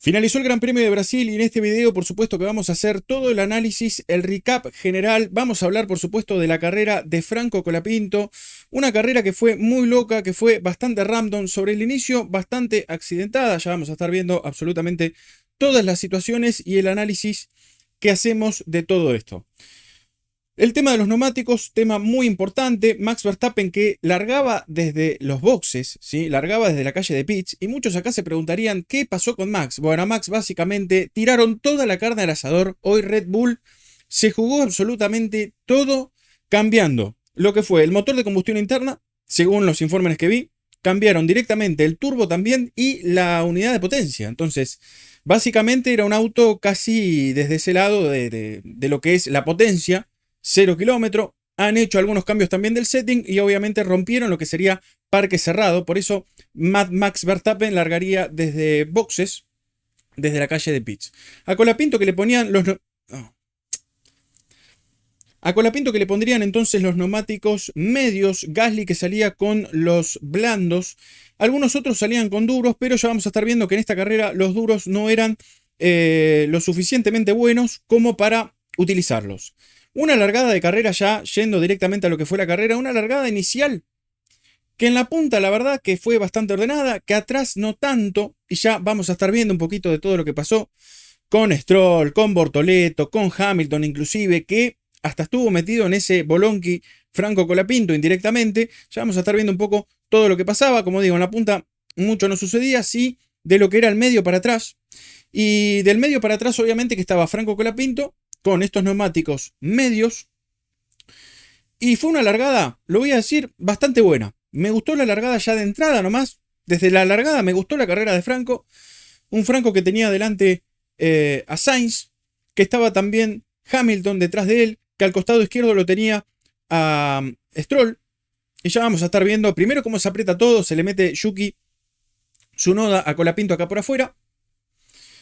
Finalizó el Gran Premio de Brasil y en este video por supuesto que vamos a hacer todo el análisis, el recap general. Vamos a hablar por supuesto de la carrera de Franco Colapinto, una carrera que fue muy loca, que fue bastante random, sobre el inicio bastante accidentada. Ya vamos a estar viendo absolutamente todas las situaciones y el análisis que hacemos de todo esto. El tema de los neumáticos, tema muy importante. Max Verstappen que largaba desde los boxes, ¿sí? Largaba desde la calle de pits. Y muchos acá se preguntarían, ¿qué pasó con Max? Bueno, a Max básicamente tiraron toda la carne al asador. Hoy Red Bull se jugó absolutamente todo cambiando lo que fue el motor de combustión interna, según los informes que vi. Cambiaron directamente el turbo también y la unidad de potencia. Entonces, básicamente era un auto casi desde ese lado de lo que es la potencia. 0 kilómetro, han hecho algunos cambios también del setting y obviamente rompieron lo que sería parque cerrado, por eso Max Verstappen largaría desde boxes, desde la calle de pits. A Colapinto que le ponían los... A Colapinto que le pondrían entonces los neumáticos medios, Gasly que salía con los blandos, algunos otros salían con duros, pero ya vamos a estar viendo que en esta carrera los duros no eran lo suficientemente buenos como para utilizarlos. Una largada de carrera ya, yendo directamente a lo que fue la carrera, una largada inicial que en la punta la verdad que fue bastante ordenada, que atrás no tanto, y ya vamos a estar viendo un poquito de todo lo que pasó con Stroll, con Bortoleto, con Hamilton inclusive, que hasta estuvo metido en ese bolonqui Franco Colapinto indirectamente. Ya vamos a estar viendo un poco todo lo que pasaba, como digo, en la punta mucho no sucedía, sí, de lo que era el medio para atrás, y del medio para atrás obviamente que estaba Franco Colapinto, con estos neumáticos medios. Y fue una largada, lo voy a decir, bastante buena. Me gustó la largada ya de entrada nomás. Desde la largada me gustó la carrera de Franco. Un Franco que tenía delante a Sainz, que estaba también Hamilton detrás de él, que al costado izquierdo lo tenía a Stroll. Y ya vamos a estar viendo primero cómo se aprieta todo. Se le mete Yuki Tsunoda a Colapinto acá por afuera.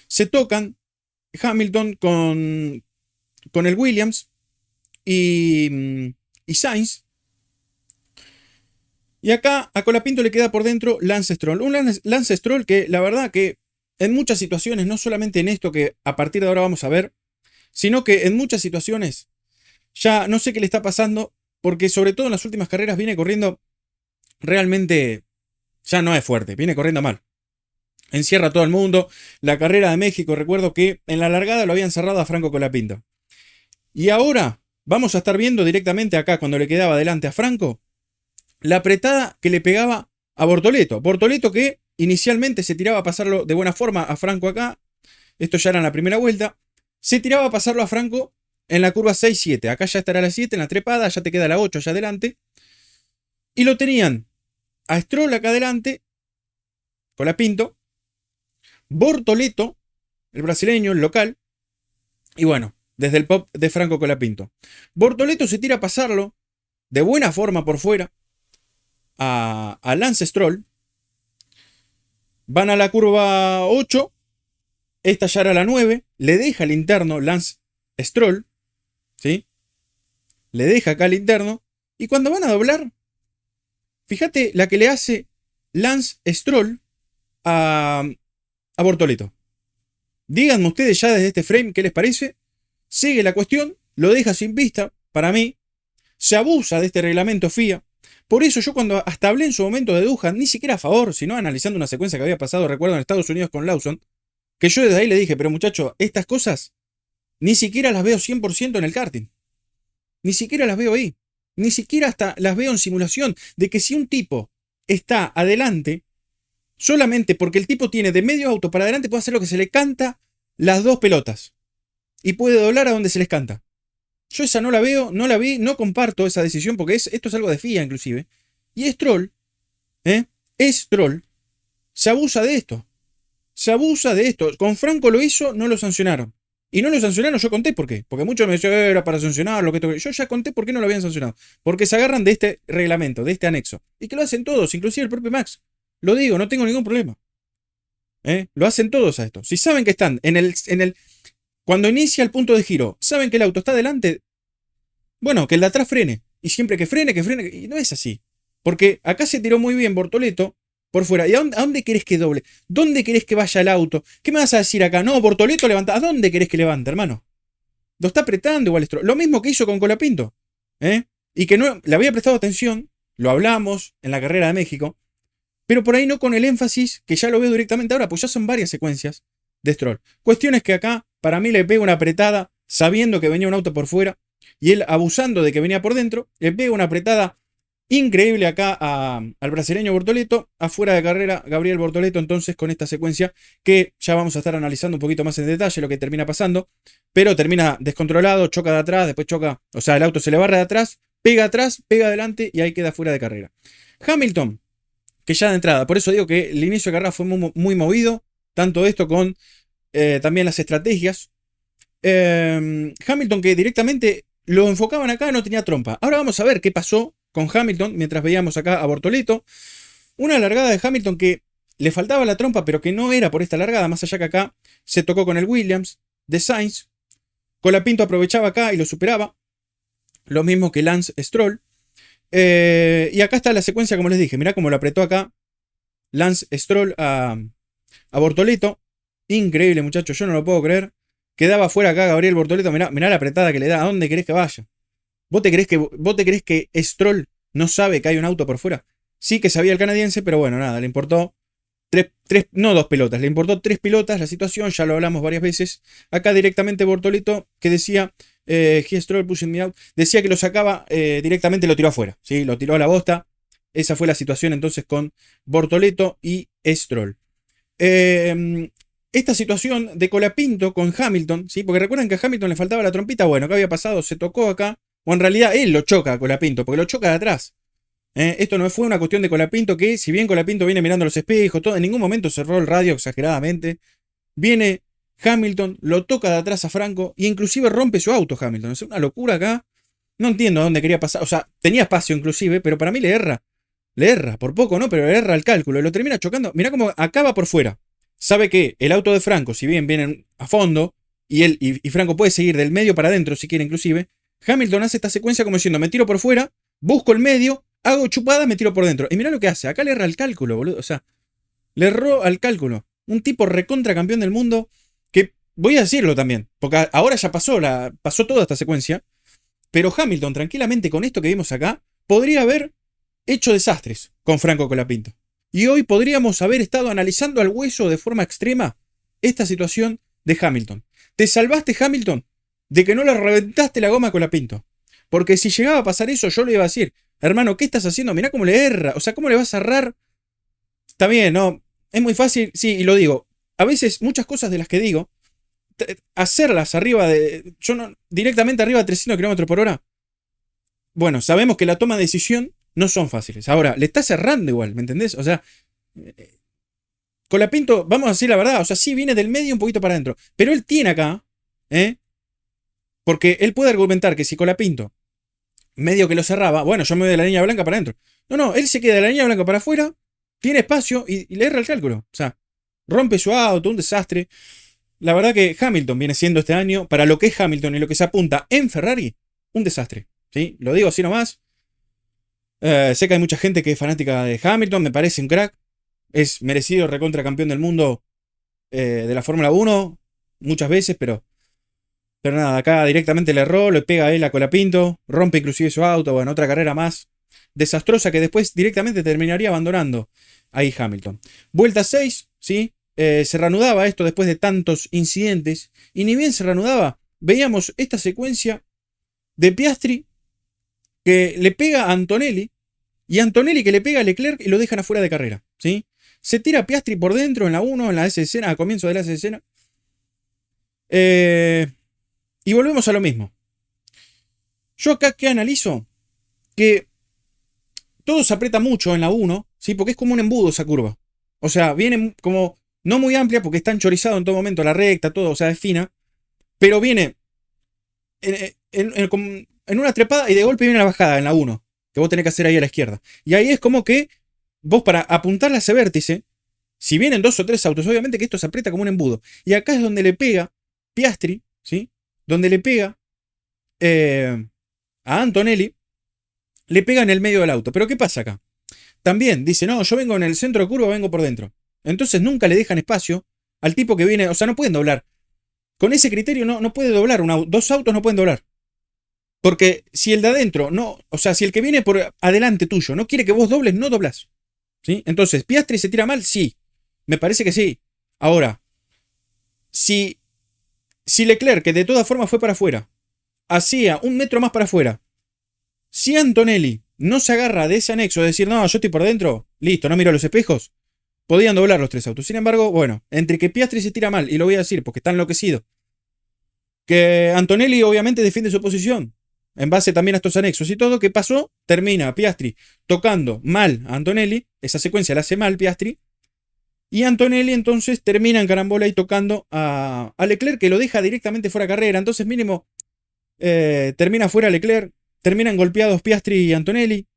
Se tocan Hamilton con el Williams y Sainz. Y acá a Colapinto le queda por dentro Lance Stroll. Un Lance Stroll que la verdad que en muchas situaciones, no solamente en esto que a partir de ahora vamos a ver, sino que en muchas situaciones ya no sé qué le está pasando, porque sobre todo en las últimas carreras viene corriendo realmente, ya no es fuerte, viene corriendo mal. Encierra a todo el mundo. La carrera de México, recuerdo que en la largada lo habían cerrado a Franco Colapinto. Y ahora vamos a estar viendo directamente acá, cuando le quedaba delante a Franco, la apretada que le pegaba a Bortoleto. Bortoleto que inicialmente se tiraba a pasarlo de buena forma a Franco acá. Esto ya era en la primera vuelta. Se tiraba a pasarlo a Franco en la curva 6-7. Acá ya estará la 7 en la trepada, ya te queda la 8 allá adelante. Y lo tenían a Stroll acá adelante, Colapinto, Bortoleto, el brasileño, el local. Y bueno, desde el pop de Franco Colapinto. Bortoleto se tira a pasarlo de buena forma por fuera a Lance Stroll. Van a la curva 8. Esta ya era la 9. Le deja el interno Lance Stroll. ¿Sí? Le deja acá el interno. Y cuando van a doblar, fíjate la que le hace Lance Stroll a Bortoleto. Díganme ustedes ya desde este frame qué les parece. Sigue la cuestión, lo deja sin pista, para mí. Se abusa de este reglamento FIA. Por eso yo cuando hasta hablé en su momento de Duhan, ni siquiera a favor, sino analizando una secuencia que había pasado, recuerdo, en Estados Unidos con Lawson, que yo desde ahí le dije, pero muchacho, estas cosas ni siquiera las veo 100% en el karting. Ni siquiera las veo ahí. Ni siquiera hasta las veo en simulación. De que si un tipo está adelante, solamente porque el tipo tiene de medio auto para adelante, puede hacer lo que se le canta las dos pelotas. Y puede doblar a donde se les canta. Yo esa no la veo, no la vi, no comparto esa decisión porque esto es algo de FIA inclusive. Y Stroll, Stroll, se abusa de esto. Se abusa de esto. Con Franco lo hizo, no lo sancionaron. Y no lo sancionaron, yo conté por qué. Porque muchos me decían, era para sancionarlo. Yo ya conté por qué no lo habían sancionado. Porque se agarran de este reglamento, de este anexo. Y que lo hacen todos, inclusive el propio Max. Lo digo, no tengo ningún problema. Lo hacen todos a esto. Si saben que están cuando inicia el punto de giro, saben que el auto está adelante, bueno, que el de atrás frene. Y siempre que frene. Y no es así. Porque acá se tiró muy bien Bortoleto, por fuera. ¿Y a dónde querés que doble? ¿Dónde querés que vaya el auto? ¿Qué me vas a decir acá? No, Bortoleto levanta. ¿A dónde querés que levante, hermano? Lo está apretando igual Stroll. Lo mismo que hizo con Colapinto. Y que no le había prestado atención. Lo hablamos en la carrera de México. Pero por ahí no con el énfasis que ya lo veo directamente ahora, pues ya son varias secuencias de Stroll. Cuestiones que acá, para mí, le pega una apretada sabiendo que venía un auto por fuera. Y él, abusando de que venía por dentro, le pega una apretada increíble acá al brasileño Bortoleto. Afuera de carrera, Gabriel Bortoleto, entonces, con esta secuencia que ya vamos a estar analizando un poquito más en detalle lo que termina pasando. Pero termina descontrolado, choca de atrás, después choca, o sea, el auto se le barre de atrás, pega adelante y ahí queda fuera de carrera. Hamilton, que ya de entrada, por eso digo que el inicio de carrera fue muy movido, tanto esto con también las estrategias. Hamilton que directamente lo enfocaban acá, no tenía trompa. Ahora vamos a ver qué pasó con Hamilton mientras veíamos acá a Bortoleto. Una largada de Hamilton que le faltaba la trompa, pero que no era por esta largada, más allá que acá se tocó con el Williams de Sainz. Colapinto aprovechaba acá y lo superaba. Lo mismo que Lance Stroll. Y acá está la secuencia, como les dije. Mirá cómo lo apretó acá Lance Stroll a Bortoleto. Increíble, muchachos. Yo no lo puedo creer. Quedaba fuera acá Gabriel Bortoleto. Mirá la apretada que le da. ¿A dónde querés que vaya? ¿Vos te creés que Stroll no sabe que hay un auto por fuera? Sí que sabía el canadiense, pero bueno, nada. Le importó no 2 pelotas. Le importó 3 pelotas la situación. Ya lo hablamos varias veces. Acá directamente Bortoleto que decía... Stroll pushing me out. Decía que lo sacaba directamente, lo tiró afuera. ¿Sí? Lo tiró a la bosta. Esa fue la situación entonces con Bortoleto y Stroll. Esta situación de Colapinto con Hamilton, ¿sí? Porque recuerdan que a Hamilton le faltaba la trompita. Bueno, ¿qué había pasado? Se tocó acá. O en realidad él lo choca a Colapinto, porque lo choca de atrás. Esto no fue una cuestión de Colapinto que, si bien Colapinto viene mirando los espejos, todo, en ningún momento cerró el radio exageradamente. Viene Hamilton, lo toca de atrás a Franco e inclusive rompe su auto Hamilton. Es una locura acá. No entiendo a dónde quería pasar. O sea, tenía espacio inclusive, pero para mí le erra. Le erra, por poco, ¿no? Pero le erra el cálculo y lo termina chocando. Mirá cómo acaba por fuera. Sabe que el auto de Franco, si bien viene a fondo, y él y Franco puede seguir del medio para adentro si quiere inclusive, Hamilton hace esta secuencia como diciendo, me tiro por fuera, busco el medio, hago chupada, me tiro por dentro. Y mirá lo que hace. Acá le erra el cálculo, boludo. O sea, le erró al cálculo. Un tipo recontra campeón del mundo que, voy a decirlo también, porque ahora ya pasó toda esta secuencia, pero Hamilton tranquilamente con esto que vimos acá, podría haber hecho desastres con Franco Colapinto. Y hoy podríamos haber estado analizando al hueso de forma extrema esta situación de Hamilton. Te salvaste, Hamilton, de que no le reventaste la goma a Colapinto. Porque si llegaba a pasar eso, yo le iba a decir, hermano, ¿qué estás haciendo? Mirá cómo le erra. O sea, ¿cómo le vas a errar? Está bien, ¿no? Es muy fácil, sí, y lo digo. A veces muchas cosas de las que digo, hacerlas arriba de... Yo no, directamente arriba de 300 km por hora. Bueno, sabemos que la toma de decisión no son fáciles. Ahora, le está cerrando igual, ¿me entendés? O sea, Colapinto, vamos a decir la verdad, o sea, sí viene del medio un poquito para adentro. Pero él tiene acá, porque él puede argumentar que si Colapinto medio que lo cerraba, bueno, yo me voy de la línea blanca para adentro. No, él se queda de la línea blanca para afuera, tiene espacio y le erra el cálculo. O sea, rompe su auto, un desastre. La verdad que Hamilton viene siendo este año, para lo que es Hamilton y lo que se apunta en Ferrari, un desastre. ¿Sí? Lo digo así nomás. Sé que hay mucha gente que es fanática de Hamilton, me parece un crack. Es merecido recontra campeón del mundo de la Fórmula 1 muchas veces, pero nada, acá directamente le erró, le pega a él a Colapinto, rompe inclusive su auto, bueno, otra carrera más desastrosa que después directamente terminaría abandonando ahí Hamilton. Vuelta 6, ¿sí? Se reanudaba esto después de tantos incidentes, y ni bien se reanudaba, veíamos esta secuencia de Piastri que le pega a Antonelli, y Antonelli que le pega a Leclerc y lo dejan afuera de carrera, ¿sí? Se tira Piastri por dentro en la 1, en la S escena, a comienzo de la S escena. Y volvemos a lo mismo. Yo acá que analizo que todo se aprieta mucho en la 1, ¿sí? Porque es como un embudo esa curva. O sea, viene como no muy amplia porque está enchorizado en todo momento, la recta, todo, o sea, es fina. Pero viene en una trepada y de golpe viene la bajada en la 1, que vos tenés que hacer ahí a la izquierda. Y ahí es como que vos para apuntarle a ese vértice, si vienen 2 o 3 autos, obviamente que esto se aprieta como un embudo. Y acá es donde le pega Piastri, ¿sí? Donde le pega a Antonelli, le pega en el medio del auto. Pero ¿qué pasa acá? también dice, no, yo vengo en el centro de curva, vengo por dentro. Entonces nunca le dejan espacio al tipo que viene, o sea, no pueden doblar. Con ese criterio no puede doblar, dos autos no pueden doblar. Porque si el de adentro no, o sea, si el que viene por adelante tuyo no quiere que vos dobles, no doblás. ¿Sí? Entonces, ¿Piastri se tira mal? Sí. Me parece que sí. Ahora, si Leclerc, que de todas formas fue para afuera, hacía un metro más para afuera, si Antonelli no se agarra de ese anexo de decir, no, yo estoy por dentro, listo, no miro los espejos, podían doblar los tres autos. Sin embargo, bueno, entre que Piastri se tira mal, y lo voy a decir porque está enloquecido, que Antonelli obviamente defiende su posición, en base también a estos anexos y todo, ¿qué pasó? Termina Piastri tocando mal a Antonelli, esa secuencia la hace mal Piastri, y Antonelli entonces termina en carambola y tocando a Leclerc, que lo deja directamente fuera de carrera. Entonces mínimo termina fuera Leclerc, terminan golpeados Piastri y Antonelli.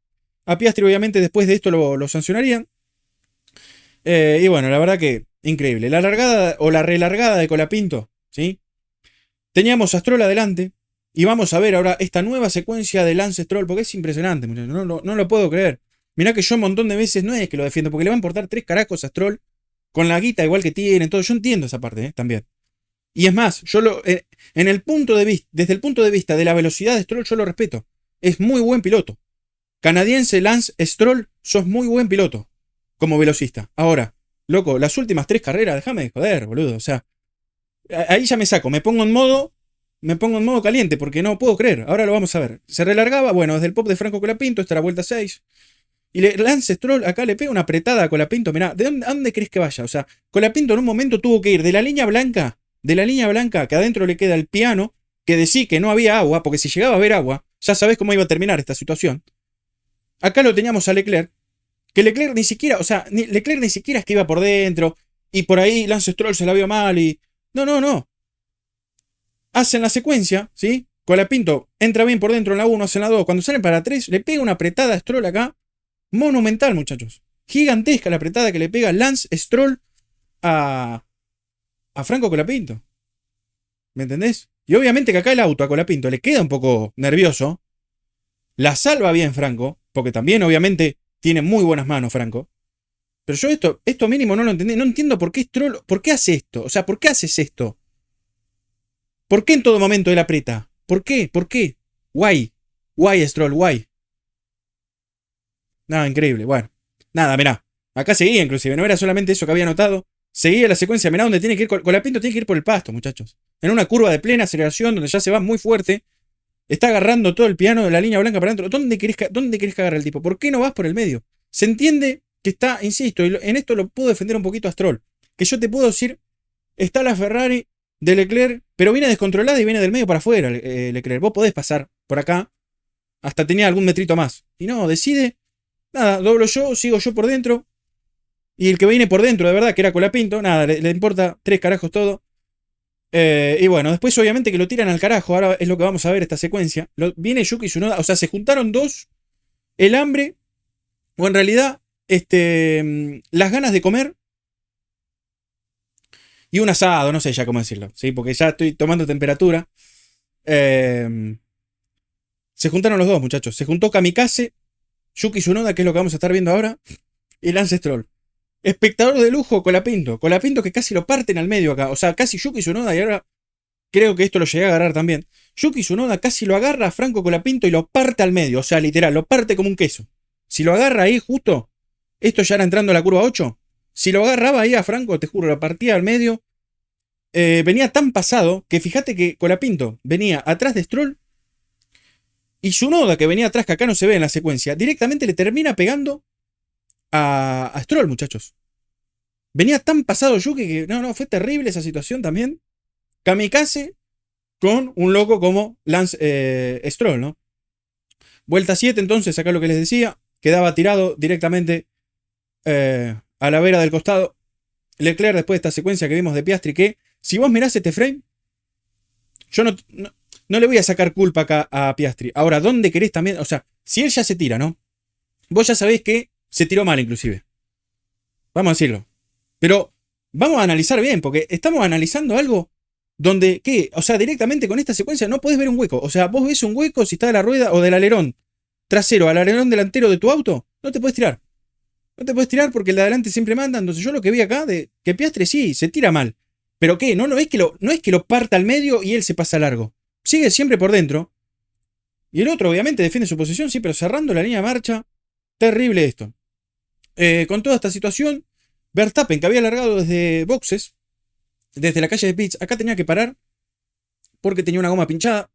A Piastri obviamente después de esto lo sancionarían. Y bueno, la verdad que increíble. La largada o la relargada de Colapinto, ¿sí? Teníamos a Stroll adelante. Y vamos a ver ahora esta nueva secuencia de Lance Stroll, porque es impresionante, muchachos. No lo puedo creer. Mirá que yo un montón de veces no es que lo defiendo, porque le va a importar 3 carajos a Stroll. Con la guita igual que tiene, todo. Yo entiendo esa parte, también. Y es más, en el punto de vista, desde el punto de vista de la velocidad de Stroll, yo lo respeto. Es muy buen piloto. Canadiense Lance Stroll, sos muy buen piloto. Como velocista. Ahora, loco, las últimas 3 carreras, déjame de joder, boludo. O sea, ahí ya me saco, me pongo en modo caliente, porque no puedo creer. Ahora lo vamos a ver. Se relargaba, bueno, desde el pop de Franco Colapinto, esta era vuelta 6. Y Lance Stroll acá le pega una apretada a Colapinto. Mirá, ¿a dónde crees que vaya? O sea, Colapinto en un momento tuvo que ir de la línea blanca, que adentro le queda el piano, que decía que no había agua, porque si llegaba a haber agua, ya sabés cómo iba a terminar esta situación. Acá lo teníamos a Leclerc, que Leclerc ni siquiera, o sea, Leclerc ni siquiera es que iba por dentro, y por ahí Lance Stroll se la vio mal, y... No. Hacen la secuencia, ¿sí? Colapinto entra bien por dentro en la 1, hacen la 2. Cuando salen para 3, le pega una apretada a Stroll acá. Monumental, muchachos. Gigantesca la apretada que le pega Lance Stroll a Franco Colapinto. ¿Me entendés? Y obviamente que acá el auto a Colapinto le queda un poco nervioso. La salva bien Franco, porque también obviamente tiene muy buenas manos Franco. Pero yo esto mínimo no lo entendí. No entiendo por qué Stroll, por qué hace esto. O sea, ¿por qué haces esto? ¿Por qué en todo momento él aprieta? ¿Por qué? Why Stroll, why? Nada, increíble. Bueno, nada, mirá. Acá seguía inclusive, no era solamente eso que había notado. Seguía la secuencia, mirá donde tiene que ir. Colapinto tiene que ir por el pasto, muchachos. En una curva de plena aceleración donde ya se va muy fuerte. Está agarrando todo el piano de la línea blanca para adentro. ¿Dónde querés que agarre el tipo? ¿Por qué no vas por el medio? Se entiende que está, insisto, y en esto lo puedo defender un poquito a Stroll. Que yo te puedo decir, está la Ferrari de Leclerc, pero viene descontrolada y viene del medio para afuera, Leclerc. Vos podés pasar por acá. Hasta tenía algún metrito más. Y no, decide. Nada, doblo yo, sigo yo por dentro. Y el que viene por dentro, de verdad, que era Colapinto, nada, le importa 3 carajos todo. Y bueno, después obviamente que lo tiran al carajo. Ahora es lo que vamos a ver esta secuencia. Viene Yuki Tsunoda, o sea, se juntaron dos. El hambre, o en realidad, las ganas de comer. Y un asado, no sé ya cómo decirlo, ¿sí? Porque ya estoy tomando temperatura. Se juntaron los dos, muchachos. Se juntó Kamikaze, Yuki Tsunoda, que es lo que vamos a estar viendo ahora, y Lance Stroll. Espectador de lujo, Colapinto que casi lo parten al medio acá. O sea, casi Yuki Tsunoda, y ahora creo que esto lo llegué a agarrar también. Yuki Tsunoda casi lo agarra a Franco Colapinto y lo parte al medio. O sea, literal, lo parte como un queso. Si lo agarra ahí justo, esto ya era entrando a la curva 8. Si lo agarraba ahí a Franco, te juro, lo partía al medio. Venía tan pasado que fíjate que Colapinto venía atrás de Stroll. Y Tsunoda, que venía atrás, que acá no se ve en la secuencia, directamente le termina pegando a Stroll, muchachos. Venía tan pasado Yuki que no, fue terrible esa situación también. Kamikaze con un loco como Lance Stroll, ¿no? Vuelta 7, entonces, acá lo que les decía, quedaba tirado directamente a la vera del costado. Leclerc, después de esta secuencia que vimos de Piastri, que si vos mirás este frame, yo no le voy a sacar culpa acá a Piastri. Ahora, ¿dónde querés también? O sea, si él ya se tira, ¿no? Vos ya sabés que se tiró mal, inclusive. Vamos a decirlo. Pero vamos a analizar bien, porque estamos analizando algo donde, ¿qué? O sea, directamente con esta secuencia no podés ver un hueco. O sea, vos ves un hueco si está de la rueda o del alerón trasero al alerón delantero de tu auto, no te podés tirar. No te puedes tirar porque el de adelante siempre manda. Entonces yo lo que vi acá de que Piastri sí, se tira mal. ¿Pero qué? No es que lo parta al medio y él se pasa largo. Sigue siempre por dentro. Y el otro obviamente defiende su posición, sí, pero cerrando la línea de marcha. Terrible esto. Con toda esta situación, Verstappen, que había largado desde boxes, desde la calle de pits, acá tenía que parar porque tenía una goma pinchada.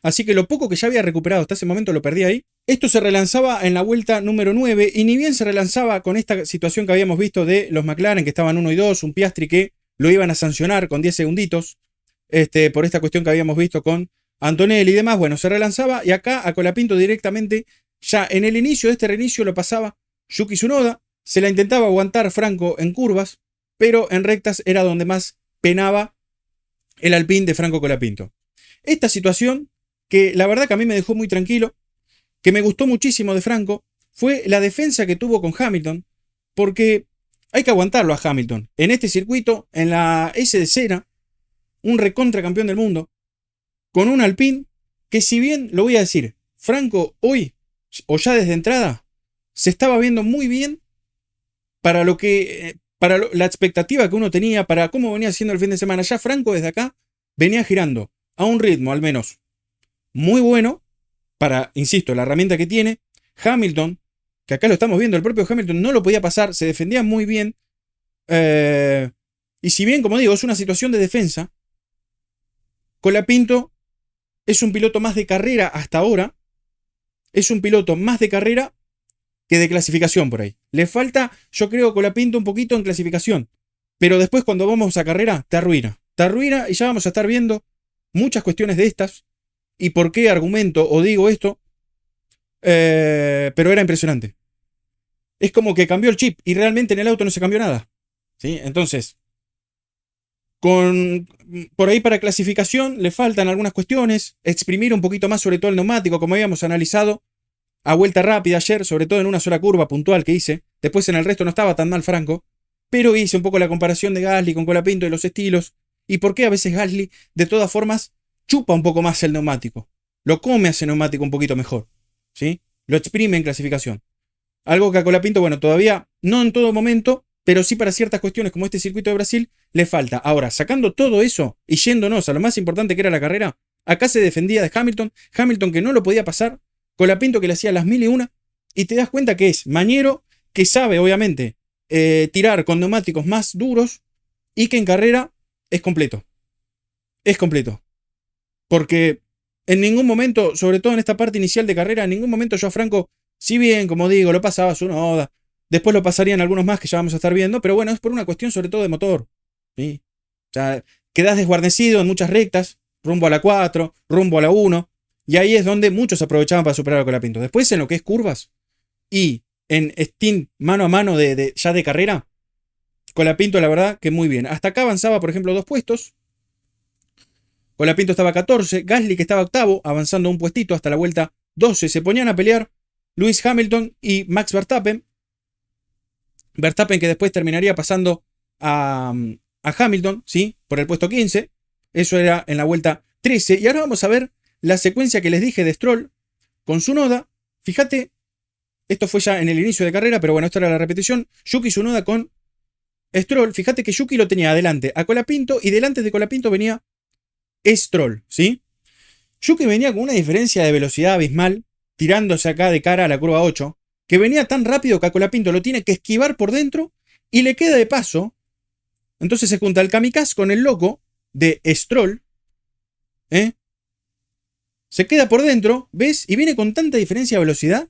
Así que lo poco que ya había recuperado hasta ese momento lo perdí ahí. Esto se relanzaba en la vuelta número 9 y ni bien se relanzaba con esta situación que habíamos visto de los McLaren que estaban 1 y 2, un Piastri que lo iban a sancionar con 10 segunditos por esta cuestión que habíamos visto con Antonelli y demás. Bueno, se relanzaba y acá a Colapinto directamente, ya en el inicio de este reinicio lo pasaba Yuki Tsunoda, se la intentaba aguantar Franco en curvas, pero en rectas era donde más penaba el Alpine de Franco Colapinto. Esta situación, que la verdad que a mí me dejó muy tranquilo, que me gustó muchísimo de Franco, fue la defensa que tuvo con Hamilton, porque hay que aguantarlo a Hamilton. En este circuito, en la S de Cera, un recontra campeón del mundo, con un Alpine que, si bien, lo voy a decir, Franco hoy, o ya desde entrada, se estaba viendo muy bien para lo que, la expectativa que uno tenía, para cómo venía haciendo el fin de semana. Ya Franco desde acá venía girando a un ritmo al menos muy bueno para, insisto, la herramienta que tiene. Hamilton, que acá lo estamos viendo, el propio Hamilton no lo podía pasar, se defendía muy bien. Y si bien, como digo, es una situación de defensa, Colapinto es un piloto más de carrera hasta ahora. Es un piloto más de carrera que de clasificación por ahí. Le falta, yo creo, Colapinto un poquito en clasificación. Pero después cuando vamos a carrera, te arruina. Te arruina y ya vamos a estar viendo muchas cuestiones de estas. ¿Y por qué argumento o digo esto? Pero era impresionante. Es como que cambió el chip y realmente en el auto no se cambió nada. ¿Sí? Entonces, por ahí para clasificación le faltan algunas cuestiones. Exprimir un poquito más sobre todo el neumático, como habíamos analizado a vuelta rápida ayer, sobre todo en una sola curva puntual que hice. Después en el resto no estaba tan mal Franco. Pero hice un poco la comparación de Gasly con Colapinto y los estilos. Y por qué a veces Gasly, de todas formas, chupa un poco más el neumático. Lo come a ese neumático un poquito mejor. ¿Sí? Lo exprime en clasificación. Algo que a Colapinto, bueno, todavía no en todo momento, pero sí para ciertas cuestiones como este circuito de Brasil, le falta. Ahora, sacando todo eso y yéndonos a lo más importante que era la carrera, acá se defendía de Hamilton, Hamilton que no lo podía pasar, Colapinto que le hacía las 1001, y te das cuenta que es mañero, que sabe obviamente tirar con neumáticos más duros y que en carrera es completo. Es completo. Porque en ningún momento, sobre todo en esta parte inicial de carrera, en ningún momento yo a Franco, si bien, como digo, lo pasaba su Noda, después lo pasarían algunos más que ya vamos a estar viendo, pero bueno, es por una cuestión sobre todo de motor. ¿Sí? O sea, quedás desguarnecido en muchas rectas, rumbo a la 4, rumbo a la 1, y ahí es donde muchos aprovechaban para superar a Colapinto. Después en lo que es curvas y en stint mano a mano ya de carrera, Colapinto la verdad que muy bien. Hasta acá avanzaba, por ejemplo, 2 puestos. Colapinto estaba 14, Gasly que estaba octavo, avanzando un puestito hasta la vuelta 12. Se ponían a pelear Lewis Hamilton y Max Verstappen. Verstappen que después terminaría pasando a Hamilton, ¿sí? Por el puesto 15. Eso era en la vuelta 13. Y ahora vamos a ver la secuencia que les dije de Stroll con Tsunoda. Fíjate, esto fue ya en el inicio de carrera, pero bueno, esta era la repetición. Yuki Tsunoda con Stroll. Fíjate que Yuki lo tenía adelante a Colapinto y delante de Colapinto venía Stroll, ¿sí? Yuki venía con una diferencia de velocidad abismal, tirándose acá de cara a la curva 8, que venía tan rápido que a Colapinto lo tiene que esquivar por dentro y le queda de paso. Entonces se junta el kamikaze con el loco de Stroll, se queda por dentro, ¿ves? Y viene con tanta diferencia de velocidad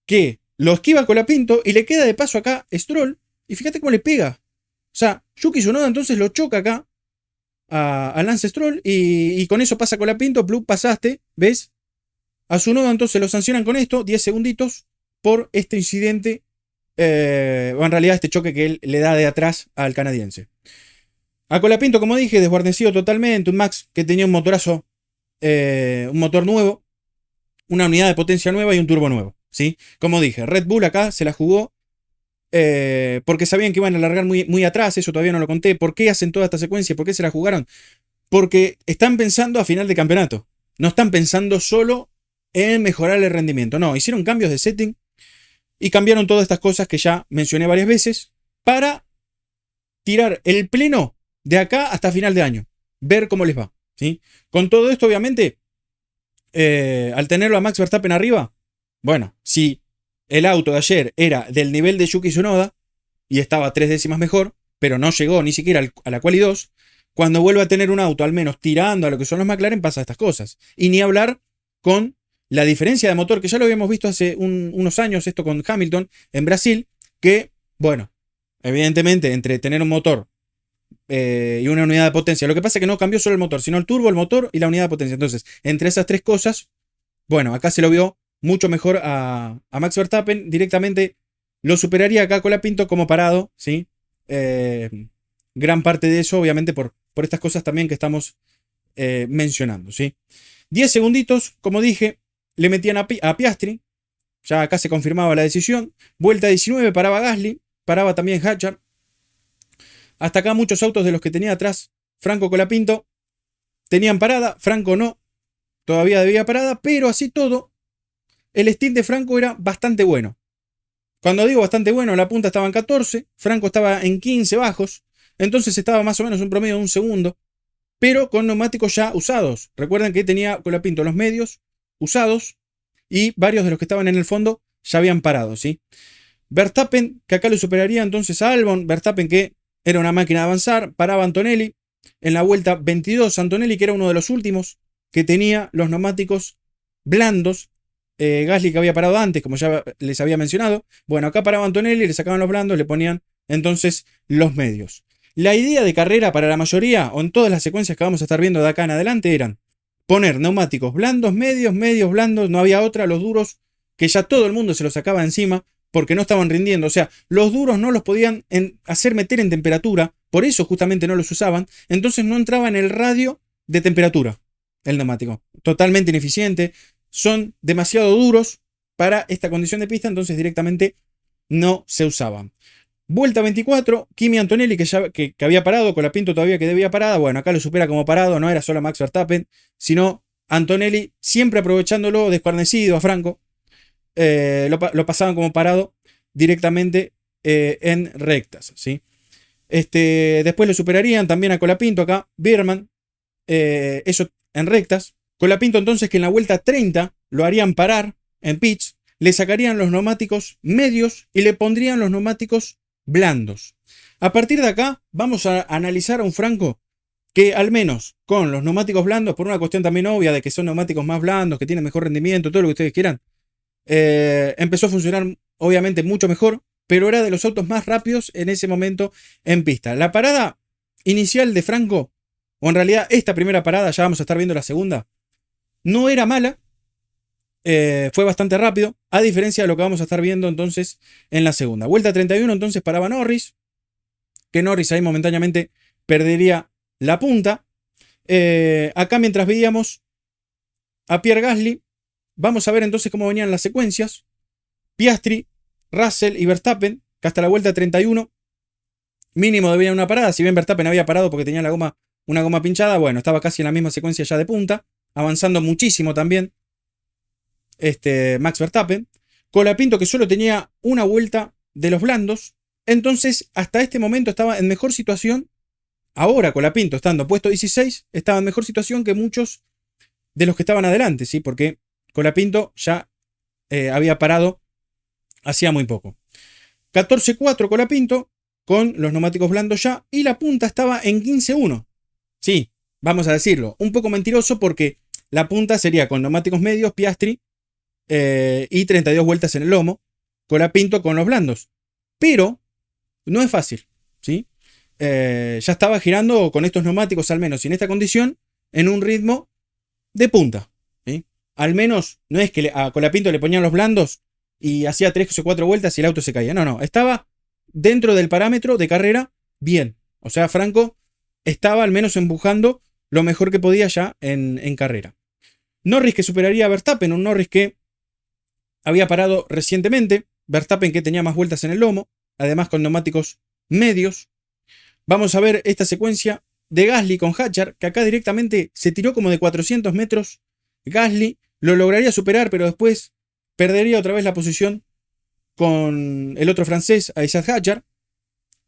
que lo esquiva Colapinto y le queda de paso acá Stroll, y fíjate cómo le pega. O sea, Yuki Tsunoda entonces lo choca acá a Lance Stroll y con eso pasa Colapinto, pasaste, ¿ves? A Tsunoda entonces lo sancionan con esto, 10 segunditos por este incidente, o en realidad este choque que él le da de atrás al canadiense. A Colapinto, como dije, desguarnecido totalmente, un Max que tenía un motorazo, un motor nuevo, una unidad de potencia nueva y un turbo nuevo, ¿sí? Como dije, Red Bull acá se la jugó porque sabían que iban a largar muy, muy atrás, eso todavía no lo conté. ¿Por qué hacen toda esta secuencia? ¿Por qué se la jugaron? Porque están pensando a final de campeonato. No están pensando solo en mejorar el rendimiento. No, hicieron cambios de setting y cambiaron todas estas cosas que ya mencioné varias veces para tirar el pleno de acá hasta final de año, ver cómo les va, ¿sí? Con todo esto, obviamente, al tenerlo a Max Verstappen arriba, bueno, si el auto de ayer era del nivel de Yuki Tsunoda y estaba 3 décimas mejor, pero no llegó ni siquiera a la quali 2, cuando vuelva a tener un auto al menos tirando a lo que son los McLaren pasa estas cosas. Y ni hablar con la diferencia de motor, que ya lo habíamos visto hace unos años, esto con Hamilton en Brasil, que, bueno, evidentemente entre tener un motor y una unidad de potencia, lo que pasa es que no cambió solo el motor, sino el turbo, el motor y la unidad de potencia. Entonces, entre esas tres cosas, bueno, acá se lo vio mucho mejor a Max Verstappen, directamente lo superaría acá Colapinto como parado, ¿sí? Gran parte de eso, obviamente, por estas cosas también que estamos mencionando, ¿sí? 10 segunditos, como dije, le metían a Piastri, ya acá se confirmaba la decisión. Vuelta 19 paraba Gasly, paraba también Hadjar. Hasta acá muchos autos de los que tenía atrás Franco Colapinto tenían parada, Franco no, todavía debía parada, pero así todo, el stint de Franco era bastante bueno. Cuando digo bastante bueno, la punta estaba en 14, Franco estaba en 15 bajos, entonces estaba más o menos un promedio de un segundo, pero con neumáticos ya usados. Recuerden que tenía Colapinto los medios usados y varios de los que estaban en el fondo ya habían parado, ¿sí? Verstappen, que acá lo superaría entonces a Albon, Verstappen que era una máquina de avanzar, paraba Antonelli en la vuelta 22, Antonelli que era uno de los últimos que tenía los neumáticos blandos, Gasly que había parado antes, como ya les había mencionado, bueno, acá paraba Antonelli, le sacaban los blandos, le ponían entonces los medios. La idea de carrera para la mayoría, o en todas las secuencias que vamos a estar viendo de acá en adelante, eran poner neumáticos blandos, medios, medios, blandos, no había otra, los duros, que ya todo el mundo se los sacaba encima, porque no estaban rindiendo. O sea, los duros no los podían hacer meter en temperatura, por eso justamente no los usaban, entonces no entraba en el radio de temperatura el neumático. Totalmente ineficiente, son demasiado duros para esta condición de pista, entonces directamente no se usaban. Vuelta 24, Kimi Antonelli que había parado, Colapinto todavía que debía parada, bueno, acá lo supera como parado, no era solo Max Verstappen, sino Antonelli siempre aprovechándolo desguarnecido a Franco, lo pasaban como parado directamente en rectas, ¿sí? Después lo superarían también a Colapinto acá, Birman, eso en rectas. Colapinto entonces que en la vuelta 30 lo harían parar en pitch, le sacarían los neumáticos medios y le pondrían los neumáticos blandos. A partir de acá vamos a analizar a un Franco que al menos con los neumáticos blandos, por una cuestión también obvia de que son neumáticos más blandos, que tienen mejor rendimiento, todo lo que ustedes quieran, empezó a funcionar obviamente mucho mejor, pero era de los autos más rápidos en ese momento en pista. La parada inicial de Franco, o en realidad esta primera parada, ya vamos a estar viendo la segunda, no era mala, fue bastante rápido, a diferencia de lo que vamos a estar viendo entonces en la segunda. Vuelta 31 entonces paraba Norris, que Norris ahí momentáneamente perdería la punta. Acá mientras veíamos a Pierre Gasly, vamos a ver entonces cómo venían las secuencias. Piastri, Russell y Verstappen, que hasta la vuelta 31 mínimo debían una parada. Si bien Verstappen había parado porque tenía una goma pinchada, bueno, estaba casi en la misma secuencia ya de punta, avanzando muchísimo también Max Verstappen. Colapinto que solo tenía una vuelta de los blandos, entonces hasta este momento estaba en mejor situación. Ahora Colapinto, estando puesto 16, estaba en mejor situación que muchos de los que estaban adelante, ¿sí? Porque Colapinto ya había parado hacía muy poco. 14.4 Colapinto, con los neumáticos blandos ya, y la punta estaba en 15.1. Sí, vamos a decirlo, un poco mentiroso porque la punta sería con neumáticos medios, Piastri, y 32 vueltas en el lomo, Colapinto con los blandos. Pero no es fácil, ¿sí? Ya estaba girando con estos neumáticos, al menos en esta condición, en un ritmo de punta, ¿sí? Al menos no es que a Colapinto le ponían los blandos y hacía 3 o 4 vueltas y el auto se caía. No, estaba dentro del parámetro de carrera bien. O sea, Franco estaba al menos empujando lo mejor que podía ya en carrera. Norris que superaría a Verstappen, un Norris que había parado recientemente, Verstappen que tenía más vueltas en el lomo, además con neumáticos medios. Vamos a ver esta secuencia de Gasly con Hadjar, que acá directamente se tiró como de 400 metros. Gasly lo lograría superar, pero después perdería otra vez la posición con el otro francés, Aizat Hadjar.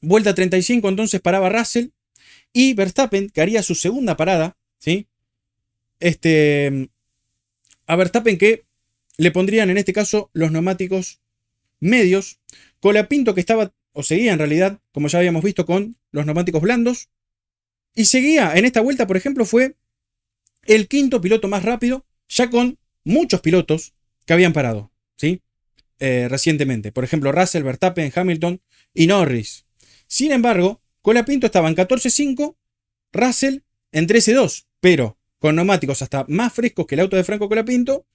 Vuelta 35 entonces paraba Russell y Verstappen, que haría su segunda parada, ¿sí? A Verstappen que le pondrían en este caso los neumáticos medios. Colapinto que estaba, o seguía en realidad, como ya habíamos visto, con los neumáticos blandos. Y seguía, en esta vuelta, por ejemplo, fue el quinto piloto más rápido, ya con muchos pilotos que habían parado, ¿sí? Recientemente. Por ejemplo, Russell, Verstappen, Hamilton y Norris. Sin embargo, Colapinto estaba en 14.5, Russell en 13.2, pero con neumáticos hasta más frescos que el auto de Franco Colapinto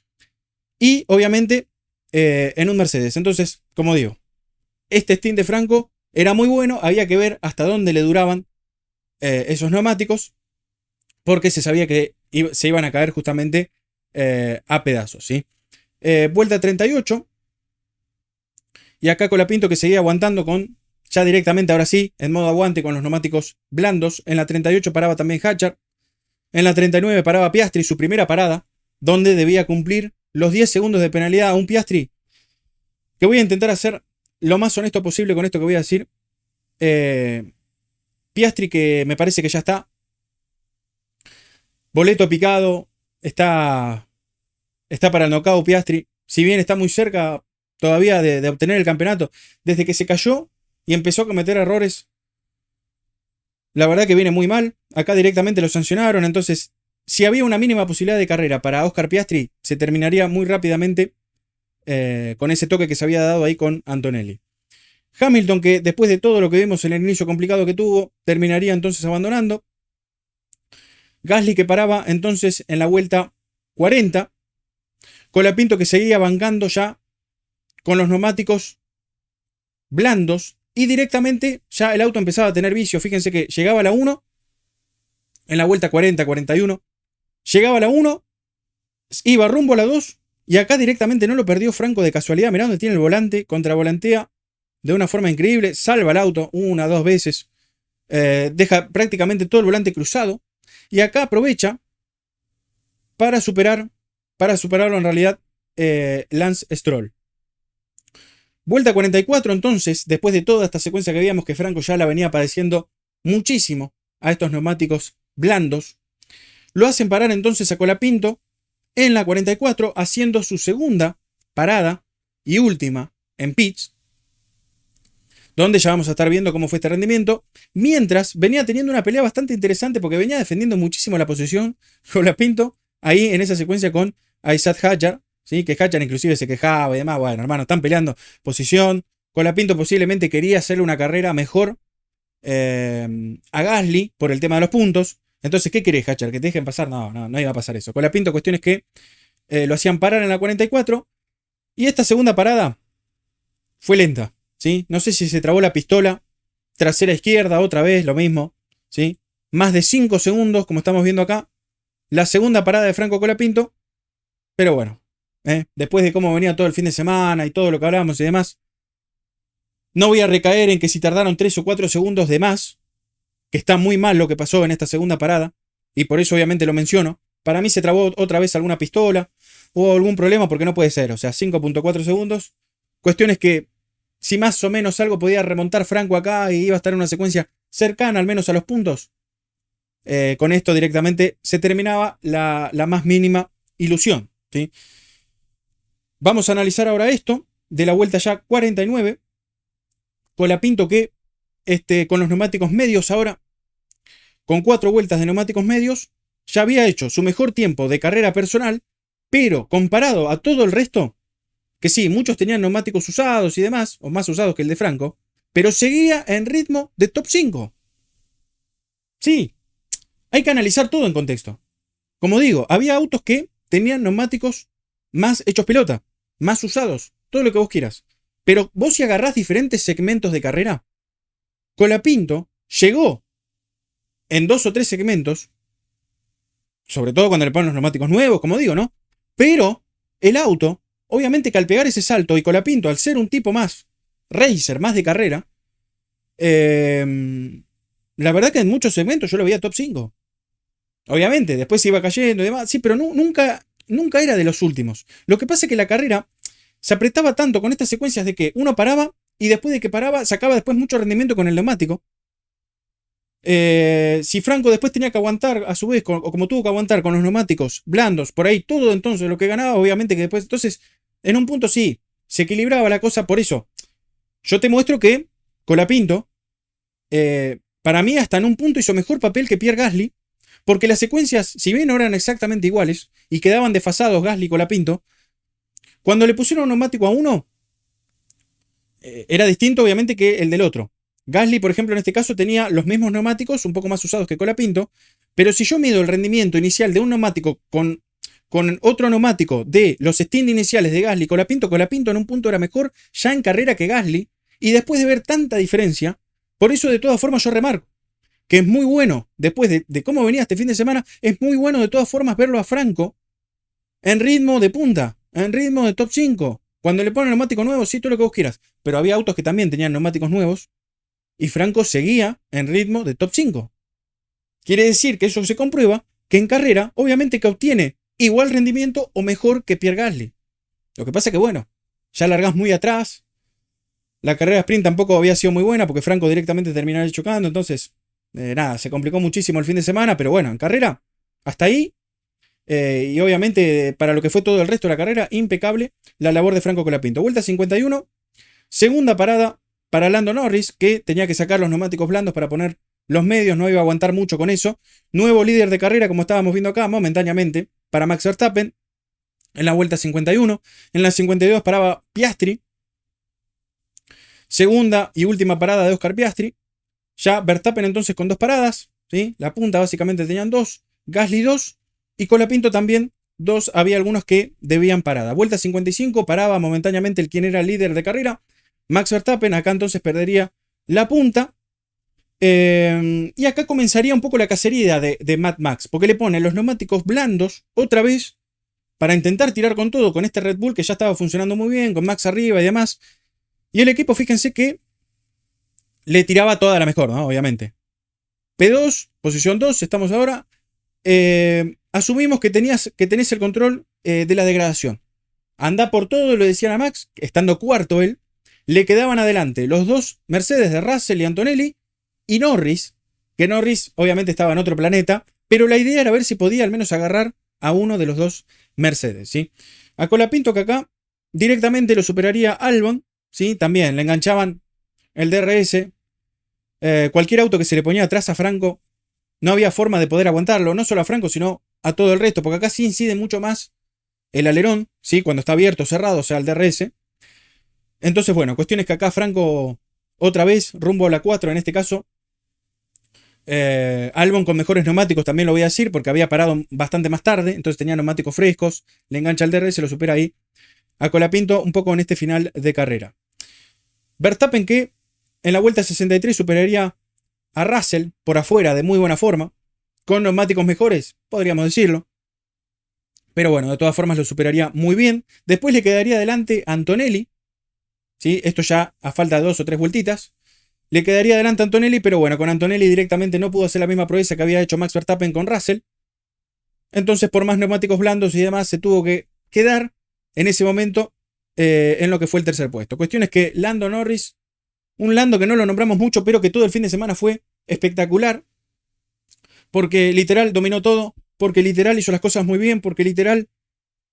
y obviamente en un Mercedes. Entonces, como digo, este stint de Franco era muy bueno, había que ver hasta dónde le duraban esos neumáticos, porque se sabía que se iban a caer justamente a pedazos, ¿sí? Vuelta 38, y acá Colapinto que seguía aguantando con, ya directamente ahora sí, en modo aguante con los neumáticos blandos. En la 38 paraba también Hadjar. En la 39 paraba Piastri, su primera parada, donde debía cumplir los 10 segundos de penalidad a un Piastri, que voy a intentar hacer lo más honesto posible con esto que voy a decir. Piastri que me parece que ya está. Boleto picado, está para el knockout Piastri. Si bien está muy cerca todavía de obtener el campeonato, desde que se cayó y empezó a cometer errores, la verdad que viene muy mal. Acá directamente lo sancionaron, entonces si había una mínima posibilidad de carrera para Oscar Piastri, se terminaría muy rápidamente con ese toque que se había dado ahí con Antonelli. Hamilton, que después de todo lo que vimos en el inicio complicado que tuvo, terminaría entonces abandonando. Gasly que paraba entonces en la vuelta 40. Colapinto que seguía bancando ya con los neumáticos blandos y directamente ya el auto empezaba a tener vicio. Fíjense que llegaba a la 1 en la vuelta 40, 41. Llegaba a la 1, iba rumbo a la 2 y acá directamente no lo perdió Franco de casualidad. Mirá dónde tiene el volante, contravolantea de una forma increíble, salva el auto una, dos veces, deja prácticamente todo el volante cruzado y acá aprovecha para superarlo en realidad Lance Stroll. Vuelta 44 entonces, después de toda esta secuencia que veíamos que Franco ya la venía padeciendo muchísimo a estos neumáticos blandos, lo hacen parar entonces a Colapinto en la 44, haciendo su segunda parada y última en pits, donde ya vamos a estar viendo cómo fue este rendimiento, mientras venía teniendo una pelea bastante interesante porque venía defendiendo muchísimo la posición Colapinto ahí en esa secuencia con Aizat Hadjar, ¿sí? Que Hadjar inclusive se quejaba y demás. Bueno, hermano, están peleando posición. Colapinto posiblemente quería hacerle una carrera mejor a Gasly por el tema de los puntos. Entonces, ¿qué querés, Hadjar? ¿Que te dejen pasar? No iba a pasar eso. Colapinto, cuestión es que lo hacían parar en la 44 y esta segunda parada fue lenta, ¿sí? No sé si se trabó la pistola trasera izquierda, otra vez lo mismo, ¿sí? Más de 5 segundos, como estamos viendo acá. La segunda parada de Franco Colapinto, pero bueno, después de cómo venía todo el fin de semana y todo lo que hablábamos y demás, no voy a recaer en que si tardaron 3 o 4 segundos de más, que está muy mal lo que pasó en esta segunda parada, y por eso obviamente lo menciono. Para mí se trabó otra vez alguna pistola o algún problema porque no puede ser, o sea, 5.4 segundos. Cuestión es que si más o menos algo podía remontar Franco acá y iba a estar en una secuencia cercana al menos a los puntos, con esto directamente se terminaba la más mínima ilusión, ¿sí? Vamos a analizar ahora esto de la vuelta ya 49. Colapinto que con los neumáticos medios ahora, con 4 vueltas de neumáticos medios, ya había hecho su mejor tiempo de carrera personal, pero comparado a todo el resto, que sí, muchos tenían neumáticos usados y demás, o más usados que el de Franco, pero seguía en ritmo de top 5. Sí, hay que analizar todo en contexto. Como digo, había autos que tenían neumáticos más hechos pelota, más usados, todo lo que vos quieras. Pero vos si agarrás diferentes segmentos de carrera, Colapinto llegó en 2 o 3 segmentos, sobre todo cuando le ponen los neumáticos nuevos, como digo, ¿no? Pero el auto, obviamente que al pegar ese salto y Colapinto, al ser un tipo más racer, más de carrera, la verdad que en muchos segmentos yo lo veía top 5. Obviamente, después se iba cayendo y demás, sí, pero nunca era de los últimos. Lo que pasa es que la carrera se apretaba tanto con estas secuencias de que uno paraba y después de que paraba sacaba después mucho rendimiento con el neumático. Si Franco después tenía que aguantar a su vez, o como tuvo que aguantar con los neumáticos blandos, por ahí todo entonces lo que ganaba, obviamente que después, entonces, en un punto sí, se equilibraba la cosa por eso. Yo te muestro que Colapinto, para mí hasta en un punto hizo mejor papel que Pierre Gasly, porque las secuencias, si bien no eran exactamente iguales y quedaban desfasados Gasly y Colapinto, cuando le pusieron un neumático a uno, era distinto obviamente que el del otro. Gasly, por ejemplo, en este caso tenía los mismos neumáticos, un poco más usados que Colapinto, pero si yo mido el rendimiento inicial de un neumático con otro neumático de los stint iniciales de Gasly y Colapinto en un punto era mejor ya en carrera que Gasly, y después de ver tanta diferencia, por eso de todas formas yo remarco que es muy bueno, después de cómo venía este fin de semana, es muy bueno de todas formas verlo a Franco en ritmo de punta, en ritmo de top 5. Cuando le ponen neumático nuevo, sí, todo lo que vos quieras. Pero había autos que también tenían neumáticos nuevos y Franco seguía en ritmo de top 5. Quiere decir que eso se comprueba que en carrera, obviamente que obtiene igual rendimiento o mejor que Pierre Gasly. Lo que pasa es que, bueno, ya largás muy atrás. La carrera sprint tampoco había sido muy buena porque Franco directamente terminaba chocando. Entonces, nada, se complicó muchísimo el fin de semana. Pero bueno, en carrera, hasta ahí. Y obviamente para lo que fue todo el resto de la carrera, impecable la labor de Franco Colapinto. Vuelta 51, segunda parada para Lando Norris, que tenía que sacar los neumáticos blandos para poner los medios, no iba a aguantar mucho con eso. Nuevo líder de carrera, como estábamos viendo acá, momentáneamente, para Max Verstappen, en la vuelta 51. En la 52 paraba Piastri. Segunda y última parada de Oscar Piastri. Ya Verstappen entonces con dos paradas, ¿sí? La punta básicamente tenían dos, Gasly 2 y Colapinto también 2. Había algunos que debían parada. Vuelta 55 paraba momentáneamente el quien era líder de carrera, Max Verstappen. Acá entonces perdería la punta. Y acá comenzaría un poco la cacería de Mad Max, porque le pone los neumáticos blandos otra vez para intentar tirar con todo con este Red Bull que ya estaba funcionando muy bien, con Max arriba y demás. Y el equipo, fíjense que le tiraba toda la mejor, ¿no? Obviamente. P2, posición 2, estamos ahora. Asumimos que tenés el control de la degradación. Anda por todo, lo decían a Max, estando cuarto él. Le quedaban adelante los dos Mercedes de Russell y Antonelli y Norris, que Norris obviamente estaba en otro planeta, pero la idea era ver si podía al menos agarrar a uno de los dos Mercedes, ¿sí? A Colapinto, que acá directamente lo superaría Albon, ¿sí? También le enganchaban el DRS. Cualquier auto que se le ponía atrás a Franco no había forma de poder aguantarlo, no solo a Franco, sino a todo el resto, porque acá sí incide mucho más el alerón, ¿sí? Cuando está abierto o cerrado, o sea, el DRS. Entonces, bueno, cuestión es que acá Franco, otra vez, rumbo a la 4 en este caso. Albon con mejores neumáticos, también lo voy a decir, porque había parado bastante más tarde, entonces tenía neumáticos frescos, le engancha el DRS, lo supera ahí. A Colapinto un poco en este final de carrera. Verstappen que en la vuelta 63 superaría a Russell por afuera de muy buena forma, con neumáticos mejores, podríamos decirlo. Pero bueno, de todas formas lo superaría muy bien. Después le quedaría delante a Antonelli, ¿sí? Esto ya a falta de 2 o 3 vueltitas. Le quedaría delante a Antonelli, pero bueno, con Antonelli directamente no pudo hacer la misma proeza que había hecho Max Verstappen con Russell. Entonces, por más neumáticos blandos y demás, se tuvo que quedar en ese momento en lo que fue el tercer puesto. Cuestión es que Lando Norris, un Lando que no lo nombramos mucho, pero que todo el fin de semana fue espectacular, porque literal dominó todo, porque literal hizo las cosas muy bien, porque literal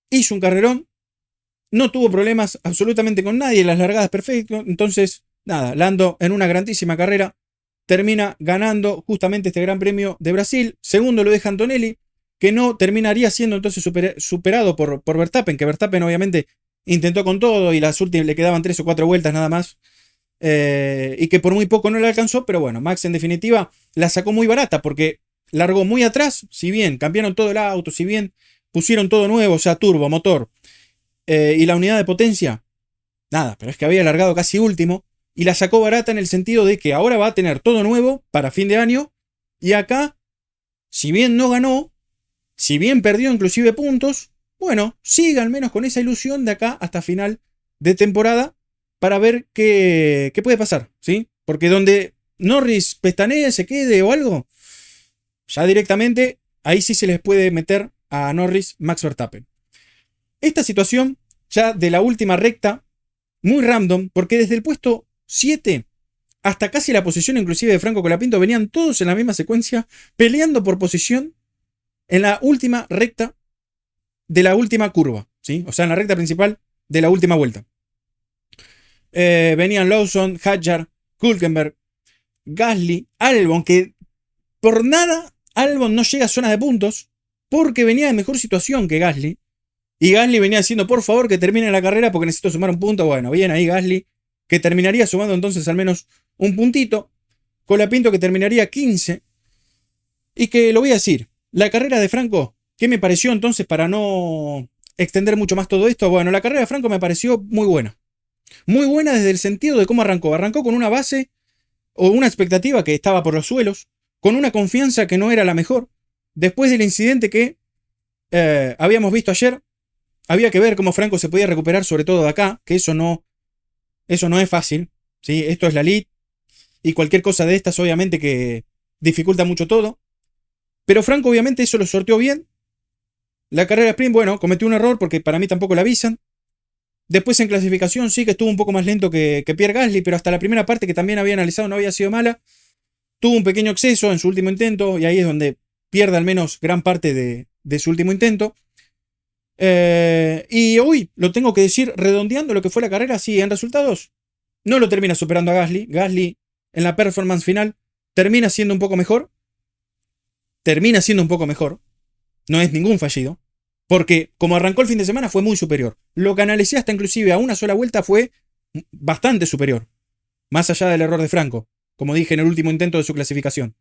hizo un carrerón, no tuvo problemas absolutamente con nadie, las largadas perfecto. Entonces, nada, Lando en una grandísima carrera termina ganando justamente este Gran Premio de Brasil. Segundo lo deja Antonelli, que no terminaría siendo entonces superado por Verstappen, que Verstappen obviamente intentó con todo y las últimas le quedaban 3 o 4 vueltas nada más. Y que por muy poco no le alcanzó, pero bueno, Max en definitiva la sacó muy barata porque largó muy atrás, si bien cambiaron todo el auto, si bien pusieron todo nuevo, o sea, turbo, motor y la unidad de potencia, nada, pero es que había largado casi último y la sacó barata en el sentido de que ahora va a tener todo nuevo para fin de año y acá, si bien no ganó, si bien perdió inclusive puntos, bueno, siga al menos con esa ilusión de acá hasta final de temporada para ver qué puede pasar, ¿sí? Porque donde Norris pestanee, se quede o algo, ya directamente ahí sí se les puede meter a Norris Max Verstappen. Esta situación ya de la última recta, muy random, porque desde el puesto 7 hasta casi la posición inclusive de Franco Colapinto venían todos en la misma secuencia, peleando por posición en la última recta de la última curva, ¿sí? O sea, en la recta principal de la última vuelta. Venían Lawson, Hadjar, Hülkenberg, Gasly, Albon, que por nada Albon no llega a zona de puntos, porque venía en mejor situación que Gasly. Y Gasly venía diciendo, por favor, que termine la carrera porque necesito sumar un punto. Bueno, bien ahí Gasly, que terminaría sumando entonces al menos un puntito. Colapinto que terminaría 15. Y que lo voy a decir, la carrera de Franco, ¿qué me pareció entonces para no extender mucho más todo esto? Bueno, la carrera de Franco me pareció muy buena. Muy buena desde el sentido de cómo arrancó. Arrancó con una base o una expectativa que estaba por los suelos, con una confianza que no era la mejor. Después del incidente que habíamos visto ayer, había que ver cómo Franco se podía recuperar, sobre todo de acá, que eso no es fácil, ¿sí? Esto es la lead, y cualquier cosa de estas obviamente que dificulta mucho todo. Pero Franco obviamente eso lo sorteó bien. La carrera sprint, bueno, cometió un error porque para mí tampoco la avisan. Después en clasificación sí que estuvo un poco más lento que Pierre Gasly, pero hasta la primera parte que también había analizado no había sido mala. Tuvo un pequeño exceso en su último intento y ahí es donde pierde al menos gran parte de su último intento. Y hoy lo tengo que decir, redondeando lo que fue la carrera, sí, en resultados no lo termina superando a Gasly. Gasly en la performance final termina siendo un poco mejor. No es ningún fallido. Porque como arrancó el fin de semana fue muy superior. Lo que analicé hasta inclusive a una sola vuelta fue bastante superior. Más allá del error de Franco, como dije en el último intento de su clasificación.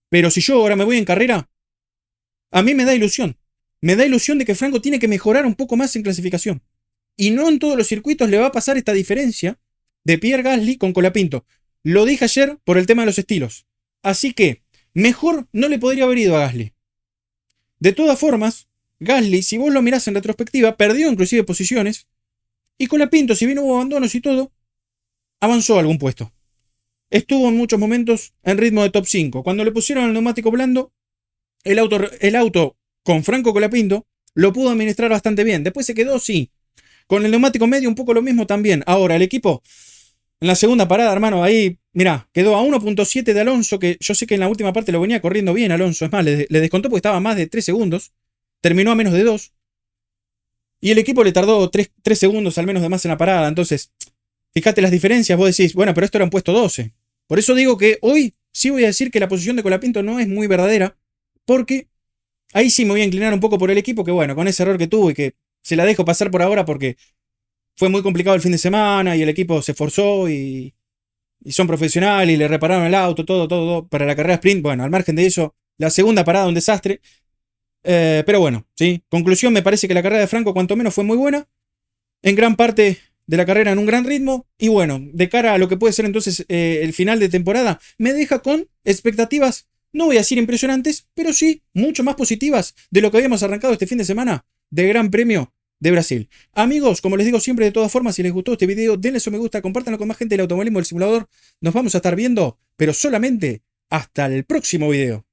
Pero si yo ahora me voy en carrera, a mí me da ilusión. Me da ilusión de que Franco tiene que mejorar un poco más en clasificación. Y no en todos los circuitos le va a pasar esta diferencia de Pierre Gasly con Colapinto. Lo dije ayer por el tema de los estilos. Así que, mejor no le podría haber ido a Gasly. De todas formas, Gasly, si vos lo mirás en retrospectiva, perdió inclusive posiciones. Y Colapinto, si bien hubo abandonos y todo, avanzó a algún puesto. Estuvo en muchos momentos en ritmo de top 5. Cuando le pusieron el neumático blando, el auto con Franco Colapinto lo pudo administrar bastante bien. Después se quedó, sí. Con el neumático medio un poco lo mismo también. Ahora, el equipo, en la segunda parada, hermano, ahí, mirá, quedó a 1.7 de Alonso, que yo sé que en la última parte lo venía corriendo bien Alonso. Es más, le descontó porque estaba a más de 3 segundos. Terminó a menos de 2. Y el equipo le tardó 3 segundos al menos de más en la parada. Entonces, fíjate las diferencias. Vos decís, bueno, pero esto era un puesto 12. Por eso digo que hoy sí voy a decir que la posición de Colapinto no es muy verdadera. Porque ahí sí me voy a inclinar un poco por el equipo, que bueno, con ese error que tuvo y que se la dejo pasar por ahora porque fue muy complicado el fin de semana y el equipo se esforzó y son profesionales y le repararon el auto, todo para la carrera sprint. Bueno, al margen de eso, la segunda parada un desastre. Pero bueno, ¿sí? Conclusión, me parece que la carrera de Franco cuanto menos fue muy buena. En gran parte de la carrera en un gran ritmo. Y bueno, de cara a lo que puede ser entonces el final de temporada, me deja con expectativas, no voy a decir impresionantes, pero sí mucho más positivas de lo que habíamos arrancado este fin de semana de Gran Premio de Brasil. Amigos, como les digo siempre, de todas formas, si les gustó este video, denle su me gusta, compártanlo con más gente del automovilismo del simulador. Nos vamos a estar viendo, pero solamente hasta el próximo video.